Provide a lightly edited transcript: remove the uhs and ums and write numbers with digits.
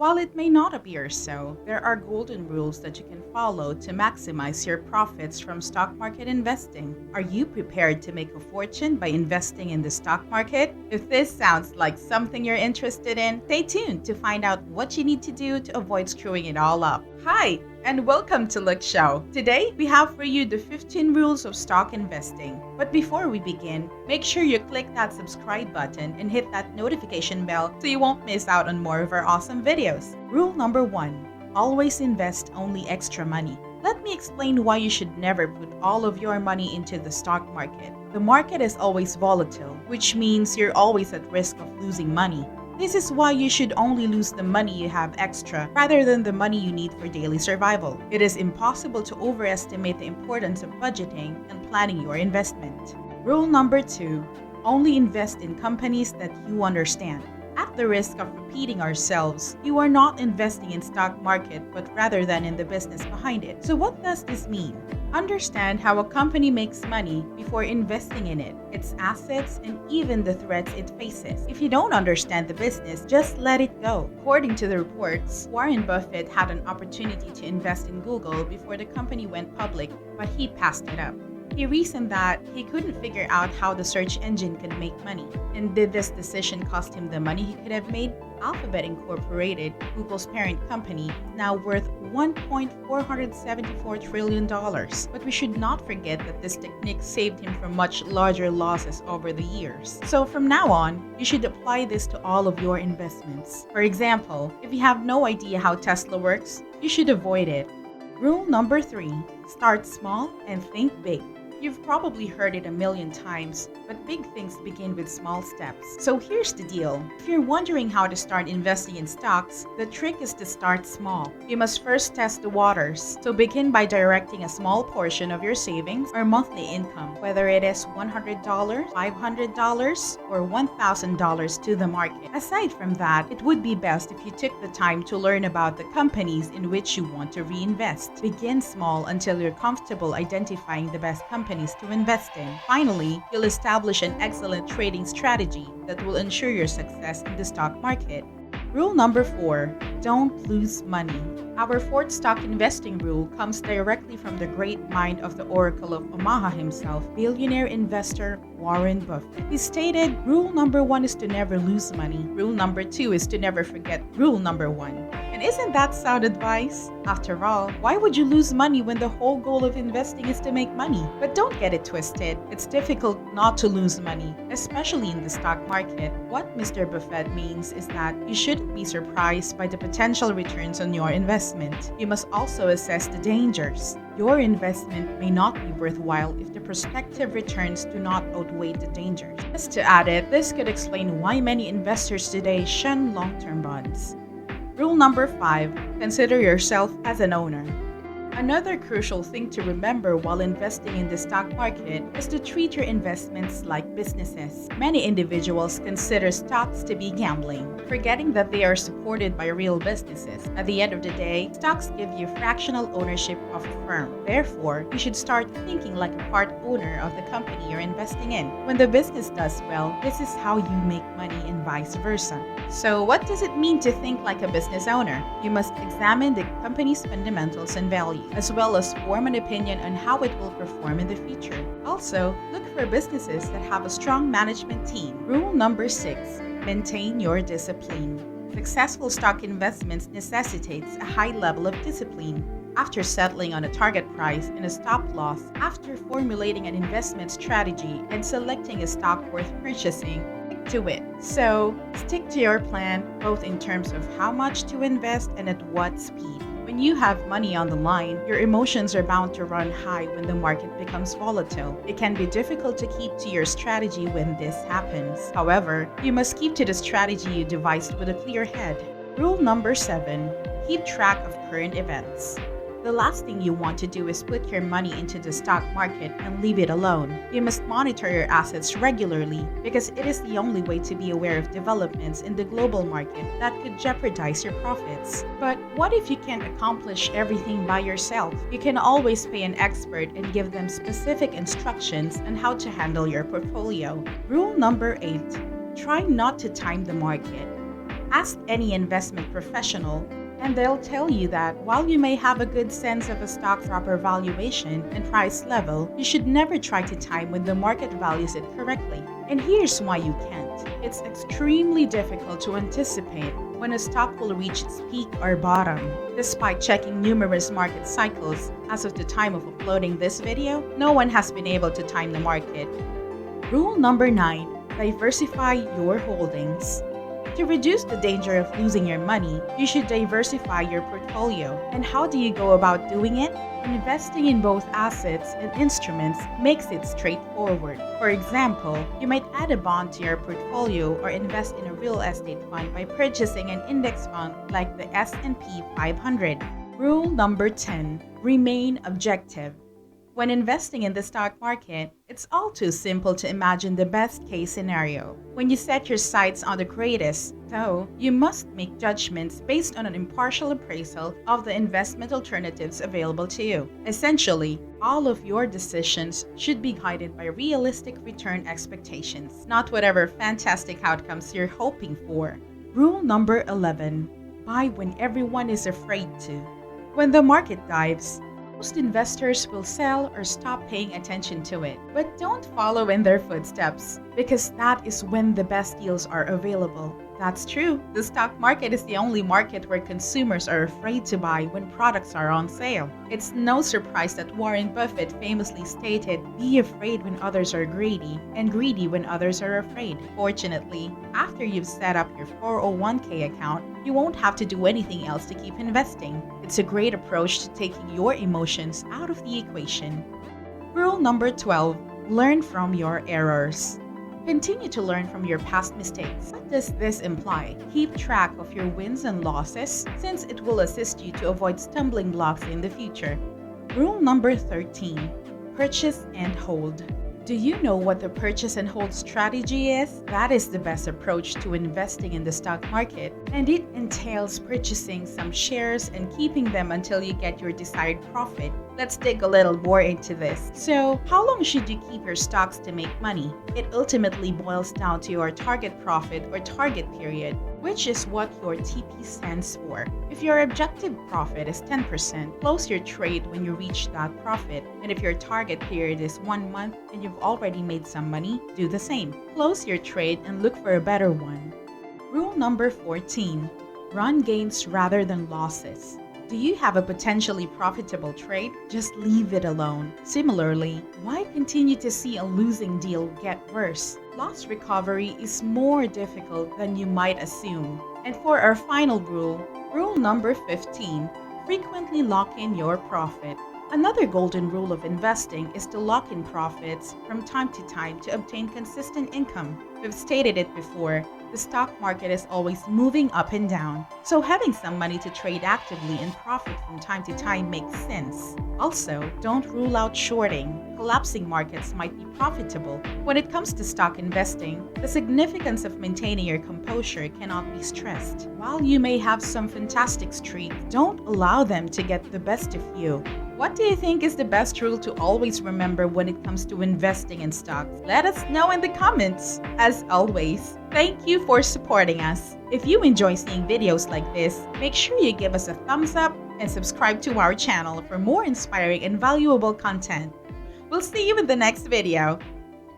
While it may not appear so, there are golden rules that you can follow to maximize your profits from stock market investing. Are you prepared to make a fortune by investing in the stock market? If this sounds like something you're interested in, stay tuned to find out what you need to do to avoid screwing it all up. Hi, and welcome to Luxsio. Today, we have for you the 15 rules of stock investing. But before we begin, make sure you click that subscribe button and hit that notification bell so you won't miss out on more of our awesome videos. Rule number 1. Always invest only extra money. Let me explain why you should never put all of your money into the stock market. The market is always volatile, which means you're always at risk of losing money. This is why you should only lose the money you have extra rather than the money you need for daily survival. It is impossible to overestimate the importance of budgeting and planning your investment. Rule number 2. Only invest in companies that you understand. At the risk of repeating ourselves, you are not investing in stock market but rather than in the business behind it. So what does this mean? Understand how a company makes money before investing in it, its assets, and even the threats it faces. If you don't understand the business, just let it go. According to the reports, Warren Buffett had an opportunity to invest in Google before the company went public, but he passed it up. He reasoned that he couldn't figure out how the search engine could make money. And did this decision cost him the money he could have made? Alphabet Incorporated, Google's parent company, is now worth $1.474 trillion. But we should not forget that this technique saved him from much larger losses over the years. So from now on, you should apply this to all of your investments. For example, if you have no idea how Tesla works, you should avoid it. Rule number 3. Start small and think big. You've probably heard it a million times, but big things begin with small steps. So here's the deal. If you're wondering how to start investing in stocks, the trick is to start small. You must first test the waters. So begin by directing a small portion of your savings or monthly income, whether it is $100, $500, or $1,000 to the market. Aside from that, it would be best if you took the time to learn about the companies in which you want to reinvest. Begin small until you're comfortable identifying the best companies to invest in. Finally, you'll establish an excellent trading strategy that will ensure your success in the stock market. Rule number 4. Don't lose money. Our fourth stock investing rule comes directly from the great mind of the Oracle of Omaha himself, billionaire investor Warren Buffett. He stated, rule number 1 is to never lose money. Rule number 2 is to never forget rule number 1. And isn't that sound advice? After all, why would you lose money when the whole goal of investing is to make money? But don't get it twisted. It's difficult not to lose money, especially in the stock market. What Mr. Buffett means is that you shouldn't be surprised by the potential returns on your investment. You must also assess the dangers. Your investment may not be worthwhile if the prospective returns do not outweigh the dangers. Just to add it, this could explain why many investors today shun long-term bonds. Rule number 5. Consider yourself as an owner. Another crucial thing to remember while investing in the stock market is to treat your investments like businesses. Many individuals consider stocks to be gambling, forgetting that they are supported by real businesses. At the end of the day, stocks give you fractional ownership of a firm. Therefore, you should start thinking like a part owner of the company you're investing in. When the business does well, this is how you make money and vice versa. So what does it mean to think like a business owner? You must examine the company's fundamentals and values, as well as form an opinion on how it will perform in the future. Also, look for businesses that have a strong management team. Rule number 6. Maintain your discipline. Successful stock investments necessitates a high level of discipline. After settling on a target price and a stop loss, after formulating an investment strategy and selecting a stock worth purchasing, stick to it. So, stick to your plan both in terms of how much to invest and at what speed. When you have money on the line, your emotions are bound to run high when the market becomes volatile. It can be difficult to keep to your strategy when this happens. However, you must keep to the strategy you devised with a clear head. Rule number 7. Keep track of current events. The last thing you want to do is put your money into the stock market and leave it alone. You must monitor your assets regularly because it is the only way to be aware of developments in the global market that could jeopardize your profits. But what if you can't accomplish everything by yourself? You can always pay an expert and give them specific instructions on how to handle your portfolio. Rule number 8. Try not to time the market. Ask any investment professional, and they'll tell you that while you may have a good sense of a stock's proper valuation and price level, you should never try to time when the market values it correctly. And here's why you can't. It's extremely difficult to anticipate when a stock will reach its peak or bottom. Despite checking numerous market cycles, as of the time of uploading this video, no one has been able to time the market. Rule number 9. Diversify your holdings. To reduce the danger of losing your money, you should diversify your portfolio. And how do you go about doing it? Investing in both assets and instruments makes it straightforward. For example, you might add a bond to your portfolio or invest in a real estate fund by purchasing an index fund like the S&P 500. Rule number 10. Remain objective. When investing in the stock market, it's all too simple to imagine the best case scenario. When you set your sights on the greatest, though, you must make judgments based on an impartial appraisal of the investment alternatives available to you. Essentially, all of your decisions should be guided by realistic return expectations, not whatever fantastic outcomes you're hoping for. Rule number 11. Buy when everyone is afraid to. When the market dives, most investors will sell or stop paying attention to it. But don't follow in their footsteps, because that is when the best deals are available. That's true. The stock market is the only market where consumers are afraid to buy when products are on sale. It's no surprise that Warren Buffett famously stated, "Be afraid when others are greedy, and greedy when others are afraid." Fortunately, after you've set up your 401k account, you won't have to do anything else to keep investing. It's a great approach to taking your emotions out of the equation. Rule number 12. Learn from your errors. Continue to learn from your past mistakes. What does this imply? Keep track of your wins and losses, since it will assist you to avoid stumbling blocks in the future. Rule number 13. Purchase and hold. Do you know what the purchase and hold strategy is? That is the best approach to investing in the stock market, and it entails purchasing some shares and keeping them until you get your desired profit. Let's dig a little more into this. So, how long should you keep your stocks to make money? It ultimately boils down to your target profit or target period, which is what your TP stands for. If your objective profit is 10%, close your trade when you reach that profit. And if your target period is 1 month and you've already made some money, do the same. Close your trade and look for a better one. Rule number 14. Run gains rather than losses. Do you have a potentially profitable trade? Just leave it alone. Similarly, why continue to see a losing deal get worse? Loss recovery is more difficult than you might assume. And for our final rule, rule number 15, frequently lock in your profit. Another golden rule of investing is to lock in profits from time to time to obtain consistent income. We've stated it before, the stock market is always moving up and down, so having some money to trade actively and profit from time to time makes sense. Also, don't rule out shorting. Collapsing markets might be profitable. When it comes to stock investing, the significance of maintaining your composure cannot be stressed. While you may have some fantastic streaks, don't allow them to get the best of you. What do you think is the best rule to always remember when it comes to investing in stocks? Let us know in the comments. As always, thank you for supporting us. If you enjoy seeing videos like this, make sure you give us a thumbs up and subscribe to our channel for more inspiring and valuable content. We'll see you in the next video.